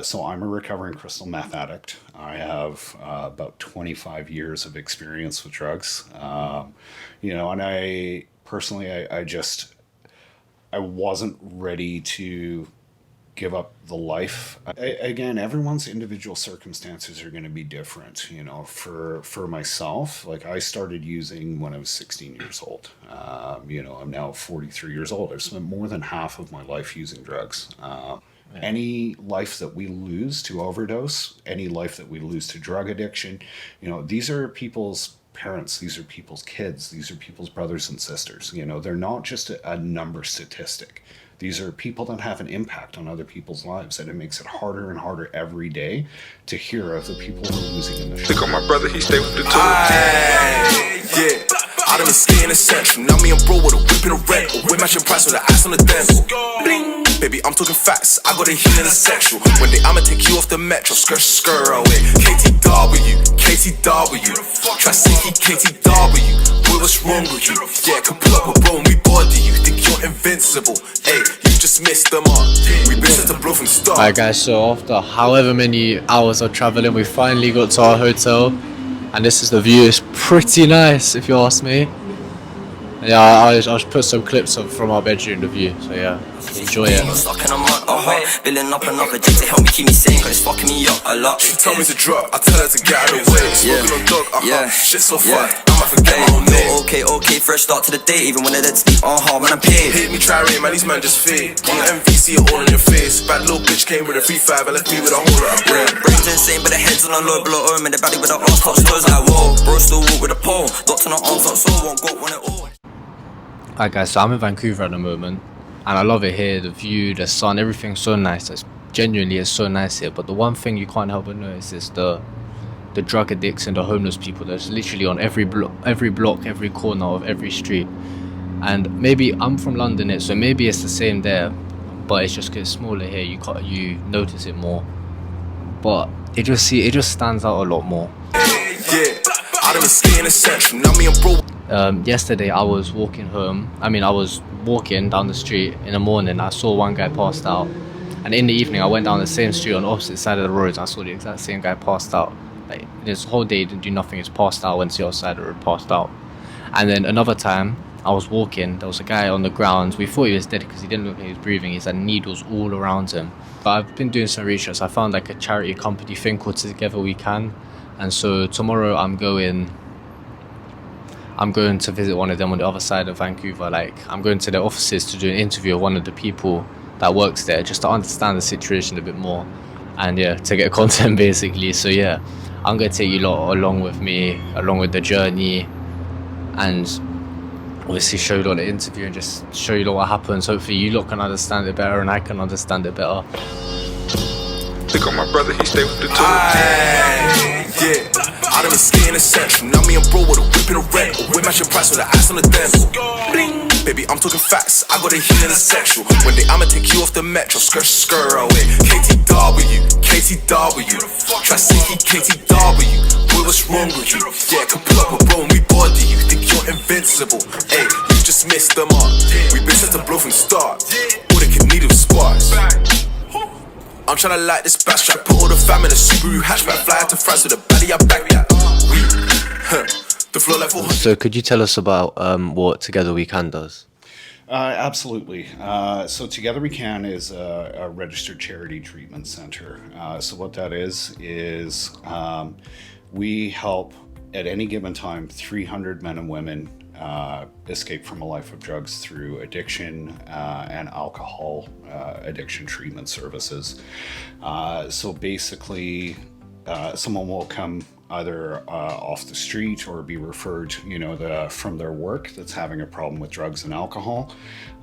So I'm a recovering crystal meth addict. I have about 25 years of experience with drugs. And I personally, I wasn't ready to give up the life. Again, everyone's individual circumstances are going to be different. For myself, like I started using when I was 16 years old. I'm now 43 years old. I've spent more than half of my life using drugs. Any life that we lose to overdose, any life that we lose to drug addiction, these are people's parents, these are people's kids, these are people's brothers and sisters. They're not just a number statistic. These are people that have an impact on other people's lives, and it makes it harder and harder every day to hear of the people who are losing in the show. Look on my brother, he stay with the yeah. I done been staying essential. Now me and bro with a whip and a rental. We're matching price with the ass on the dental. Bling. Baby, I'm talking facts. I got a heat in the sexual. One day I'ma take you off the metro. Skr away. KTW, KTW. Tri-City, KTW. Boy, what's wrong with you? Yeah, come pull up a bro and we body you. Think you're invincible. Hey, you just missed the mark. We been set to blow from start. Alright guys, so after however many hours of traveling, we finally got to our hotel. And this is the view. It's pretty nice, if you ask me. Yeah, I'll just put some clips from our bedroom, the view. So yeah, enjoy it. Building up another J to help me keep me sane, cause it's fucking me up a lot. She told me to drop, I tell her to get out of the way. Smoking on dog, shit so fun. I might forget my own name. Okay, fresh start to the day, even when I dead sleep on hard when I'm paid. Hate me, try rain, man, these man just fade. On the MVC, all in your face. Bad little bitch came with a 3-5 and left me with a whole lot of bread. Brains insane, but the head's on a low blow, and the body with the arms top toes like whoa. Bro still walk with a pole, locked on her arms up, so won't go on it all. Alright guys, so I'm in Vancouver at the moment, and I love it here, the view, the sun, everything's so nice. It's so nice here, but the one thing you can't help but notice is the drug addicts and the homeless people that's literally on every block, every corner of every street. And maybe I'm from London, so maybe it's the same there, but it's just 'cause it's smaller here, you notice it more. But it just stands out a lot more. Yeah, I done been staying essential. Now me and bro. Yesterday I was walking home. I was walking down the street in the morning. I saw one guy passed out, and in the evening I went down the same street on the opposite side of the road. I saw the exact same guy passed out. Like this whole day he didn't do nothing. He's passed out. Went to the other side of the road, passed out. And then another time I was walking. There was a guy on the ground. We thought he was dead because he didn't look like he was breathing. He had needles all around him. But I've been doing some research. I found like a charity company thing called Together We Can, and so tomorrow I'm going to visit one of them on the other side of Vancouver. Like I'm going to their offices to do an interview of one of the people that works there, just to understand the situation a bit more, and yeah, to get content basically. So yeah, I'm going to take you lot along with me, along with the journey, and obviously show you lot the interview and just show you lot what happens. Hopefully you lot can understand it better and I can understand it better. Look on my brother, he stay with the yeah. I done been staying essential. Now me and bro with a whip and a rental. We're matching price with the ass on the dental. Bling. Baby, I'm talking facts. I got a heat in the sexual. One day I'ma take you off the metro. Skr away. KTW, KTW. Tri-City, KTW. Boy, what's wrong with you? Yeah, come pull up a bro and we body you. Think you're invincible. Hey, you just missed the mark. We been set to blow from start. All they can need is sparks. I'm tryna light this batch, try put all the fam in a Subaru hatchback, fly out to France with a baddie, I back that. The floor like 400. So could you tell us about what Together We Can does? Absolutely. So Together We Can is a registered charity treatment center. So what that is we help at any given time 300 men and women escape from a life of drugs through addiction and alcohol addiction treatment services. So basically, someone will come either off the street or be referred, from their work that's having a problem with drugs and alcohol.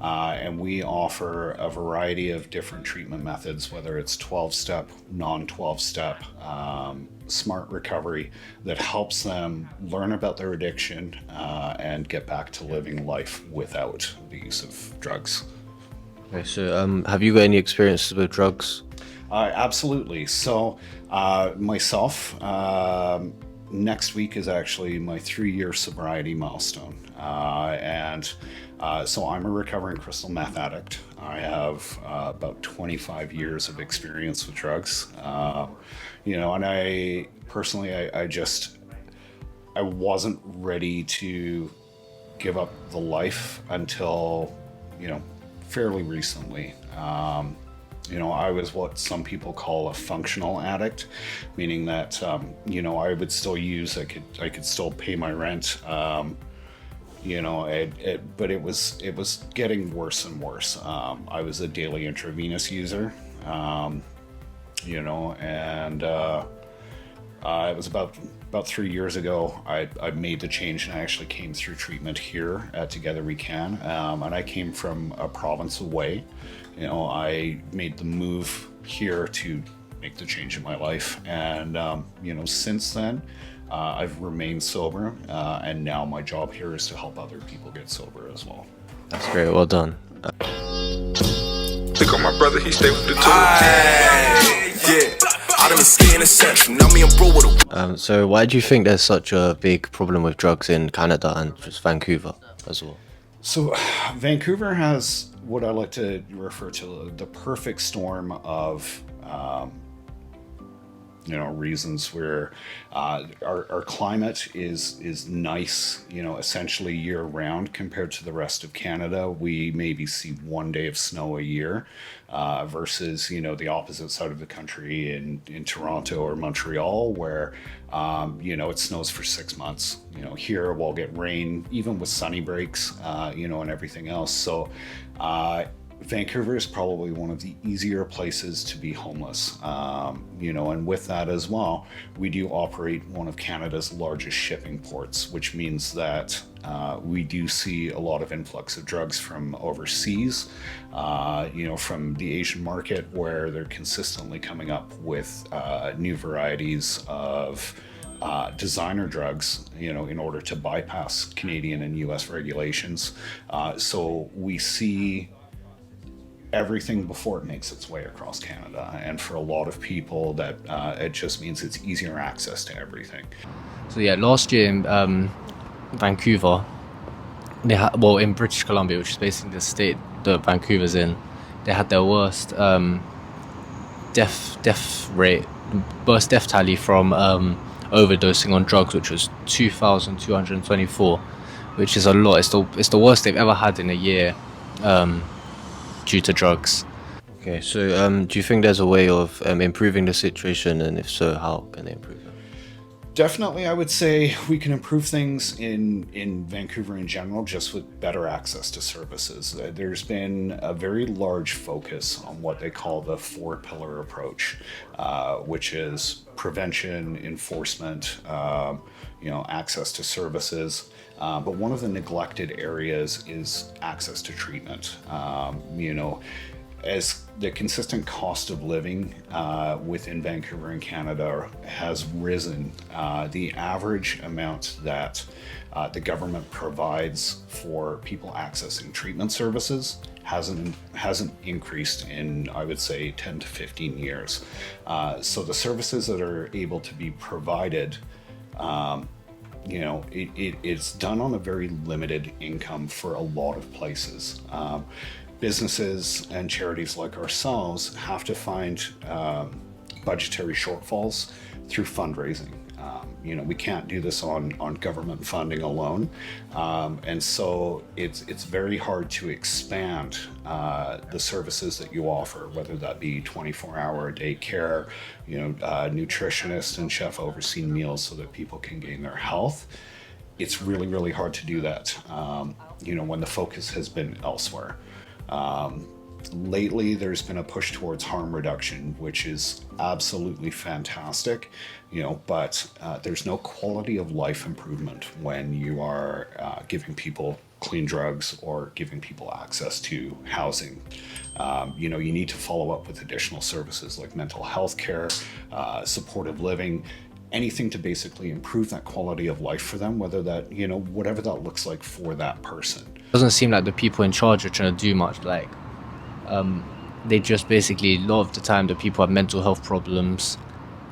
And we offer a variety of different treatment methods, whether it's 12-step, non-12-step, smart recovery that helps them learn about their addiction and get back to living life without the use of drugs. Okay, so have you got any experiences with drugs? Absolutely. So myself, next week is actually my 3-year sobriety milestone. So I'm a recovering crystal meth addict. I have about 25 years of experience with drugs. And I personally, I wasn't ready to give up the life until, fairly recently. I was what some people call a functional addict, meaning that, I would still use, I could still pay my rent, but it was getting worse and worse. I was a daily intravenous user, and it was about 3 years ago, I made the change and I actually came through treatment here at Together We Can. And I came from a province away. I made the move here to make the change in my life. And, since then, I've remained sober. And now my job here is to help other people get sober as well. That's great. Well done. Look on my brother, he stay with the two. Yeah. I done been skating essential. Now me and bro with a So why do you think there's such a big problem with drugs in Canada and just Vancouver as well? So Vancouver has what I like to refer to the perfect storm of reasons where our climate is nice, essentially year round compared to the rest of Canada. We maybe see 1 day of snow a year versus, the opposite side of the country in Toronto or Montreal where, it snows for 6 months. Here we'll get rain, even with sunny breaks, and everything else. So, Vancouver is probably one of the easier places to be homeless, and with that as well, we do operate one of Canada's largest shipping ports, which means that we do see a lot of influx of drugs from overseas, from the Asian market, where they're consistently coming up with new varieties of designer drugs, in order to bypass Canadian and US regulations. So we see everything before it makes its way across Canada, and for a lot of people that it just means it's easier access to everything. So yeah, last year in Vancouver, they had, in British Columbia, which is basically the state that Vancouver's in, they had their worst death tally from overdosing on drugs, which was 2,224, which is a lot. It's the worst they've ever had in a year. Due to drugs. Okay, so do you think there's a way of improving the situation, and if so, how can they improve it? Definitely, I would say we can improve things in Vancouver in general, just with better access to services. There's been a very large focus on what they call the 4-pillar approach, which is prevention, enforcement, access to services. But one of the neglected areas is access to treatment. As the consistent cost of living within Vancouver and Canada has risen, the average amount that the government provides for people accessing treatment services hasn't increased in, I would say, 10 to 15 years. So the services that are able to be provided, it's done on a very limited income for a lot of places. Businesses and charities like ourselves have to find budgetary shortfalls through fundraising. We can't do this on government funding alone. And so it's very hard to expand the services that you offer, whether that be 24-hour-a-day care, nutritionist and chef overseen meals so that people can gain their health. It's really, really hard to do that, when the focus has been elsewhere. Lately, there's been a push towards harm reduction, which is absolutely fantastic, but there's no quality of life improvement when you are giving people clean drugs or giving people access to housing. You need to follow up with additional services like mental health care, supportive living, anything to basically improve that quality of life for them, whether that, whatever that looks like for that person. It doesn't seem like the people in charge are trying to do much. They just basically, a lot of the time, the people have mental health problems,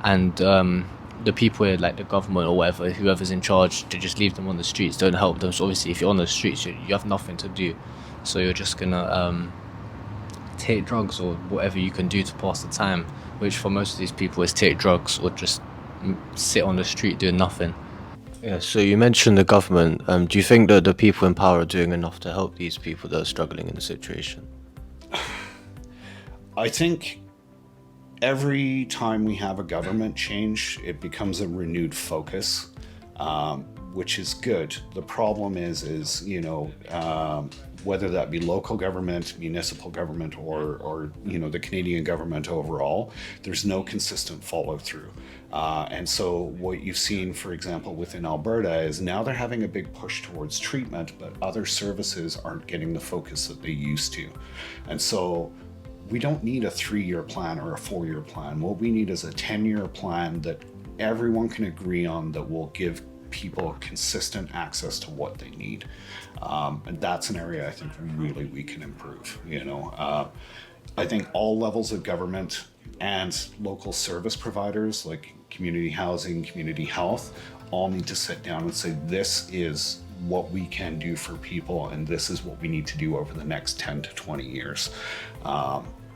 and the people here, like the government or whatever, whoever's in charge, to just leave them on the streets, don't help them. So obviously, if you're on the streets, you have nothing to do, so you're just gonna take drugs or whatever you can do to pass the time, which for most of these people is take drugs or just sit on the street doing nothing. Yeah, so you mentioned the government. Do you think that the people in power are doing enough to help these people that are struggling in the situation? I think every time we have a government change, it becomes a renewed focus, which is good. The problem is whether that be local government, municipal government, or the Canadian government overall, there's no consistent follow through. And so what you've seen, for example, within Alberta is now they're having a big push towards treatment, but other services aren't getting the focus that they used to. And so we don't need a 3-year plan or a 4-year plan. What we need is a 10-year plan that everyone can agree on, that will give people consistent access to what they need. And that's an area I think really we can improve. I think all levels of government and local service providers like community housing, community health, all need to sit down and say, this is what we can do for people, and this is what we need to do over the next 10 to 20 years.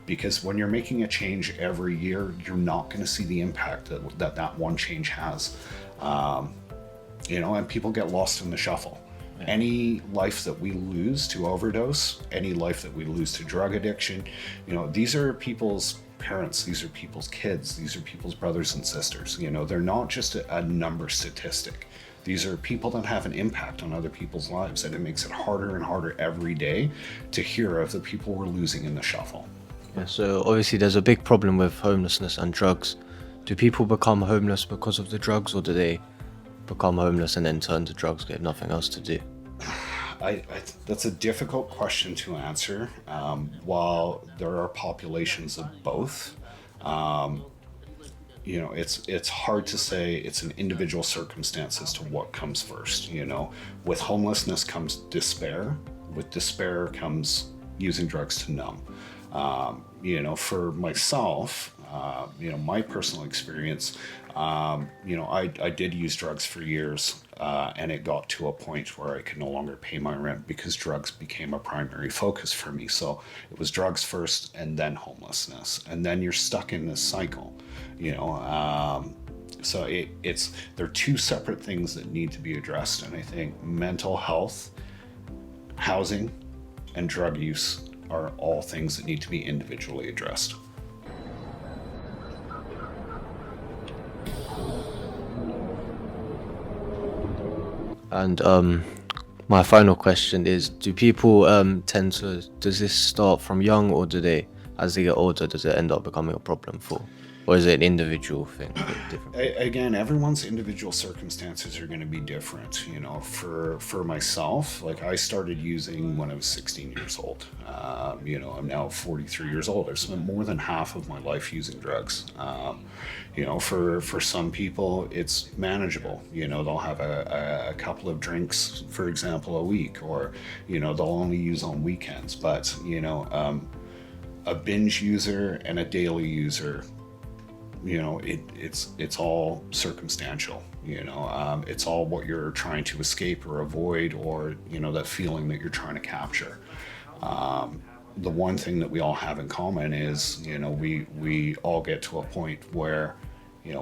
Because when you're making a change every year, you're not going to see the impact that one change has. And people get lost in the shuffle. Yeah. Any life that we lose to overdose, any life that we lose to drug addiction, these are people's parents, these are people's kids, these are people's brothers and sisters. They're not just a number statistic. These are people that have an impact on other people's lives, and it makes it harder and harder every day to hear of the people we're losing in the shuffle. Yeah, so obviously there's a big problem with homelessness and drugs. Do people become homeless because of the drugs, or do they become homeless and then turn to drugs, get nothing else to do? That's a difficult question to answer. While there are populations of both, it's hard to say. It's an individual circumstance as to what comes first. With homelessness comes despair. With despair comes using drugs to numb. For myself, my personal experience, I did use drugs for years, and it got to a point where I could no longer pay my rent because drugs became a primary focus for me. So it was drugs first and then homelessness. And then you're stuck in this cycle, so they're two separate things that need to be addressed. And I think mental health, housing, and drug use are all things that need to be individually addressed. And my final question is, do people does this start from young, or do they, as they get older, does it end up becoming a problem or is it an individual thing? Different? Again, everyone's individual circumstances are going to be different. For myself, like I started using when I was 16 years old. I'm now 43 years old. I've spent more than half of my life using drugs. For some people, it's manageable. They'll have a couple of drinks, for example, a week, or they'll only use on weekends. But a binge user and a daily user, it's all circumstantial. It's all what you're trying to escape or avoid, or that feeling that you're trying to capture. The one thing that we all have in common is we all get to a point where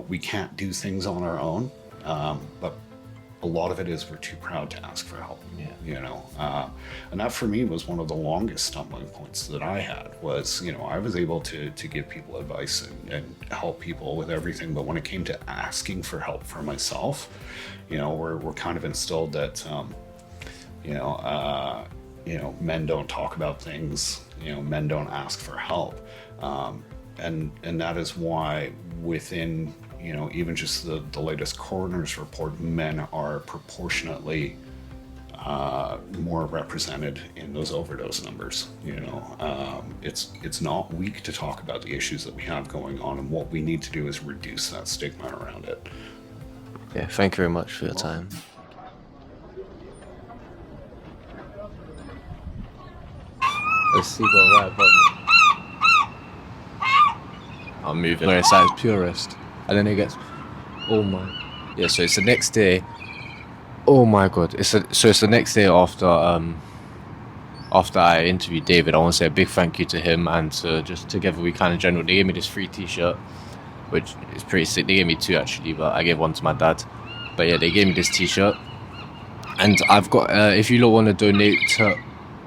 we can't do things on our own, but a lot of it is we're too proud to ask for help. And that for me was one of the longest stumbling points that I had. Was I was able to give people advice and help people with everything, but when it came to asking for help for myself, we're kind of instilled that men don't talk about things, men don't ask for help, and that is why within even just the latest coroner's report, men are proportionately more represented in those overdose numbers. It's not weak to talk about the issues that we have going on, and what we need to do is reduce that stigma around it. Yeah, thank you very much for your time. Let's see, go right above me. I'm moving. No, it's like it's purist. And then it gets, oh my, yeah. So it's the next day. Oh my god! It's the next day after after I interviewed David, I want to say a big thank you to him and to just Together We Can in general. They gave me this free t-shirt, which is pretty sick. They gave me 2 actually, but I gave one to my dad. But yeah, they gave me this t-shirt. And I've got, if you lot want to donate to,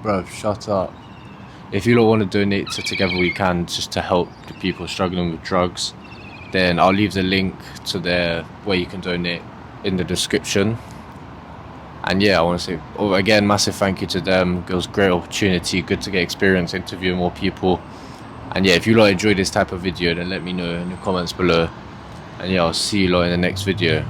bro, shut up. If you lot want to donate to Together We Can just to help the people struggling with drugs, then I'll leave the link to where you can donate in the description. And yeah, I want to say, again, massive thank you to them. It was a great opportunity, good to get experience interviewing more people. And yeah, if you lot enjoy this type of video, then let me know in the comments below. And yeah, I'll see you lot in the next video.